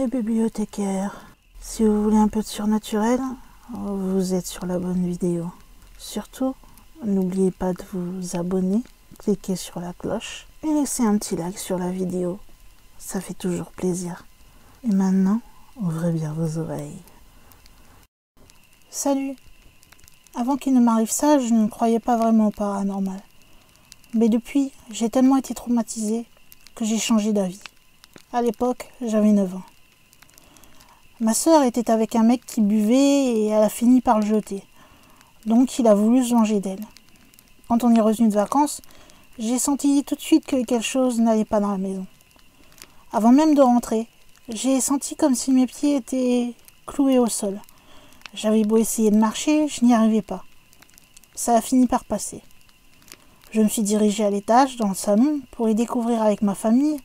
bibliothécaire. Si vous voulez un peu de surnaturel, vous êtes sur la bonne vidéo. Surtout, n'oubliez pas de vous abonner, cliquez sur la cloche et laissez un petit like sur la vidéo. Ça fait toujours plaisir. Et maintenant, ouvrez bien vos oreilles. Salut! Avant qu'il ne m'arrive ça, je ne croyais pas vraiment au paranormal. Mais depuis, j'ai tellement été traumatisée que j'ai changé d'avis. À l'époque, j'avais 9 ans. Ma sœur était avec un mec qui buvait et elle a fini par le jeter. Donc il a voulu se venger d'elle. Quand on est revenu de vacances, j'ai senti tout de suite que quelque chose n'allait pas dans la maison. Avant même de rentrer, j'ai senti comme si mes pieds étaient cloués au sol. J'avais beau essayer de marcher, je n'y arrivais pas. Ça a fini par passer. Je me suis dirigée à l'étage, dans le salon, pour y découvrir avec ma famille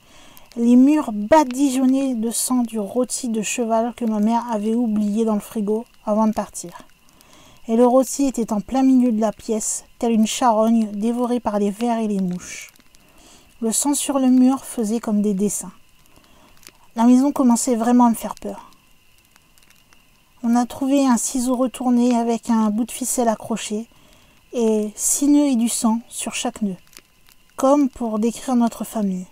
les murs badigeonnés de sang du rôti de cheval que ma mère avait oublié dans le frigo avant de partir. Et le rôti était en plein milieu de la pièce, telle une charogne dévorée par les vers et les mouches. Le sang sur le mur faisait comme des dessins. La maison commençait vraiment à me faire peur. On a trouvé un ciseau retourné avec un bout de ficelle accroché et 6 nœuds et du sang sur chaque nœud, comme pour décrire notre famille.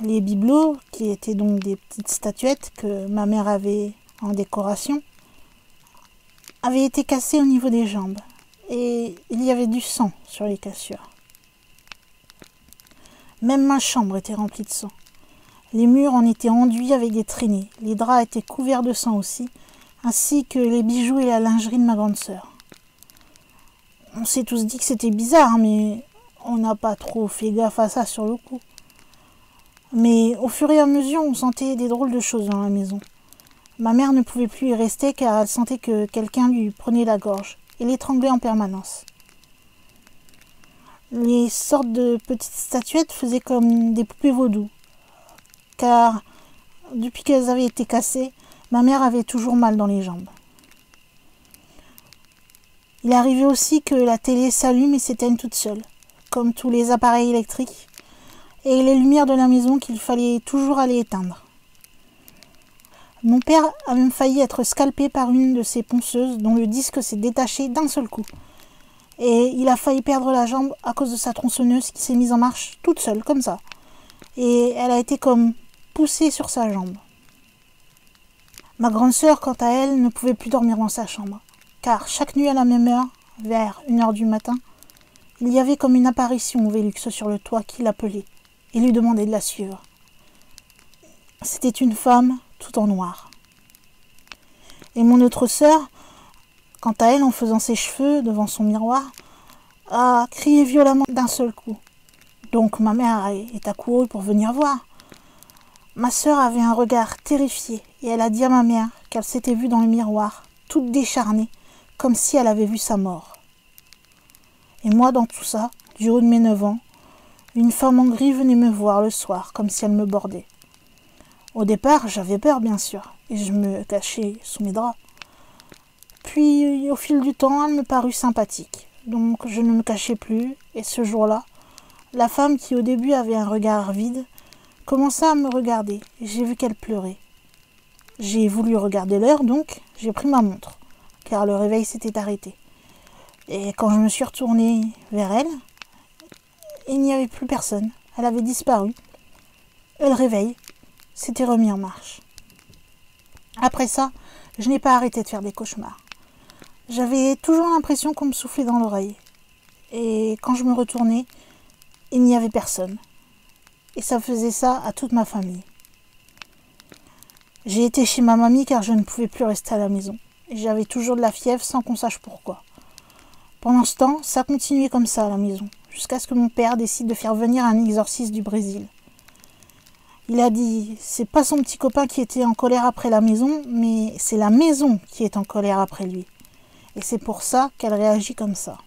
Les bibelots, qui étaient donc des petites statuettes que ma mère avait en décoration, avaient été cassés au niveau des jambes et il y avait du sang sur les cassures. Même ma chambre était remplie de sang. Les murs en étaient enduits avec des traînées, les draps étaient couverts de sang aussi, ainsi que les bijoux et la lingerie de ma grande sœur. On s'est tous dit que c'était bizarre, mais on n'a pas trop fait gaffe à ça sur le coup. Mais au fur et à mesure, on sentait des drôles de choses dans la maison. Ma mère ne pouvait plus y rester car elle sentait que quelqu'un lui prenait la gorge et l'étranglait en permanence. Les sortes de petites statuettes faisaient comme des poupées vaudou, car depuis qu'elles avaient été cassées, ma mère avait toujours mal dans les jambes. Il arrivait aussi que la télé s'allume et s'éteigne toute seule, comme tous les appareils électriques, et les lumières de la maison qu'il fallait toujours aller éteindre. Mon père a même failli être scalpé par une de ces ponceuses dont le disque s'est détaché d'un seul coup. Et il a failli perdre la jambe à cause de sa tronçonneuse qui s'est mise en marche toute seule, comme ça. Et elle a été comme poussée sur sa jambe. Ma grande sœur, quant à elle, ne pouvait plus dormir dans sa chambre, car chaque nuit à la même heure, vers 1h du matin, il y avait comme une apparition au Vélux sur le toit qui l'appelait et lui demandait de la suivre. C'était une femme tout en noir. Et mon autre sœur, quant à elle, en faisant ses cheveux devant son miroir, a crié violemment d'un seul coup. Donc ma mère est accourue pour venir voir. Ma sœur avait un regard terrifié et elle a dit à ma mère qu'elle s'était vue dans le miroir, toute décharnée, comme si elle avait vu sa mort. Et moi, dans tout ça, du haut de mes 9 ans, une femme en gris venait me voir le soir, comme si elle me bordait. Au départ, j'avais peur, bien sûr, et je me cachais sous mes draps. Puis, au fil du temps, elle me parut sympathique, donc je ne me cachais plus, et ce jour-là, la femme qui au début avait un regard vide, commença à me regarder, et j'ai vu qu'elle pleurait. J'ai voulu regarder l'heure, donc j'ai pris ma montre, car le réveil s'était arrêté. Et quand je me suis retournée vers elle, il n'y avait plus personne. Elle avait disparu. Et le réveil s'était remis en marche. Après ça, je n'ai pas arrêté de faire des cauchemars. J'avais toujours l'impression qu'on me soufflait dans l'oreille. Et quand je me retournais, il n'y avait personne. Et ça faisait ça à toute ma famille. J'ai été chez ma mamie car je ne pouvais plus rester à la maison. Et j'avais toujours de la fièvre sans qu'on sache pourquoi. Pendant ce temps, ça continuait comme ça à la maison, jusqu'à ce que mon père décide de faire venir un exorciste du Brésil. Il a dit, c'est pas son petit copain qui était en colère après la maison, mais c'est la maison qui est en colère après lui. Et c'est pour ça qu'elle réagit comme ça.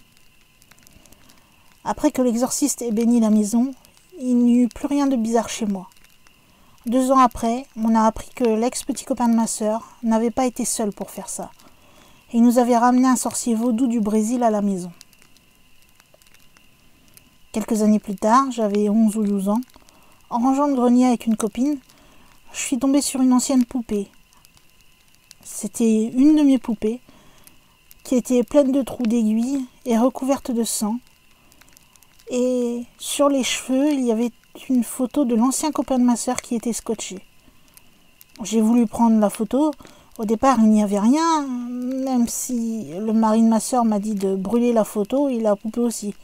Après que l'exorciste ait béni la maison, il n'y eut plus rien de bizarre chez moi. 2 ans après, on a appris que l'ex-petit copain de ma sœur n'avait pas été seul pour faire ça. Et il nous avait ramené un sorcier vaudou du Brésil à la maison. Quelques années plus tard, j'avais 11 ou 12 ans, en rangeant le grenier avec une copine, je suis tombée sur une ancienne poupée. C'était une de mes poupées qui était pleine de trous d'aiguilles et recouverte de sang. Et sur les cheveux, il y avait une photo de l'ancien copain de ma sœur qui était scotché. J'ai voulu prendre la photo. Au départ, il n'y avait rien, même si le mari de ma sœur m'a dit de brûler la photo et la poupée aussi.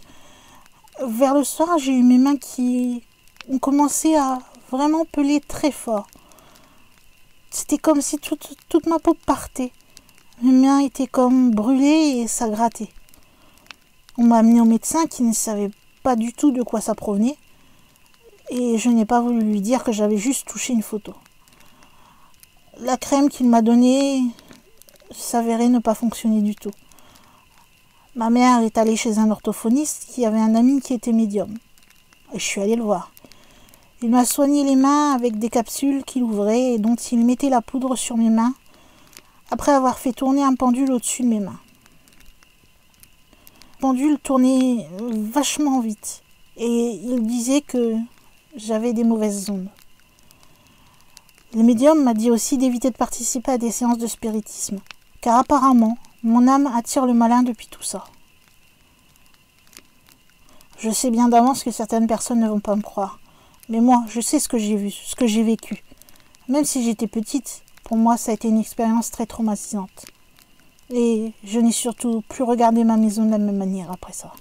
Vers le soir, j'ai eu mes mains qui ont commencé à vraiment peler très fort. C'était comme si toute ma peau partait. Mes mains étaient comme brûlées et ça grattait. On m'a amené au médecin qui ne savait pas du tout de quoi ça provenait. Et je n'ai pas voulu lui dire que j'avais juste touché une photo. La crème qu'il m'a donnée s'avérait ne pas fonctionner du tout. Ma mère est allée chez un orthophoniste qui avait un ami qui était médium. Et je suis allée le voir. Il m'a soigné les mains avec des capsules qu'il ouvrait et dont il mettait la poudre sur mes mains après avoir fait tourner un pendule au-dessus de mes mains. Le pendule tournait vachement vite et il disait que j'avais des mauvaises ondes. Le médium m'a dit aussi d'éviter de participer à des séances de spiritisme, car apparemment, mon âme attire le malin depuis tout ça. Je sais bien d'avance que certaines personnes ne vont pas me croire, mais moi, je sais ce que j'ai vu, ce que j'ai vécu. Même si j'étais petite, pour moi, ça a été une expérience très traumatisante. Et je n'ai surtout plus regardé ma maison de la même manière après ça.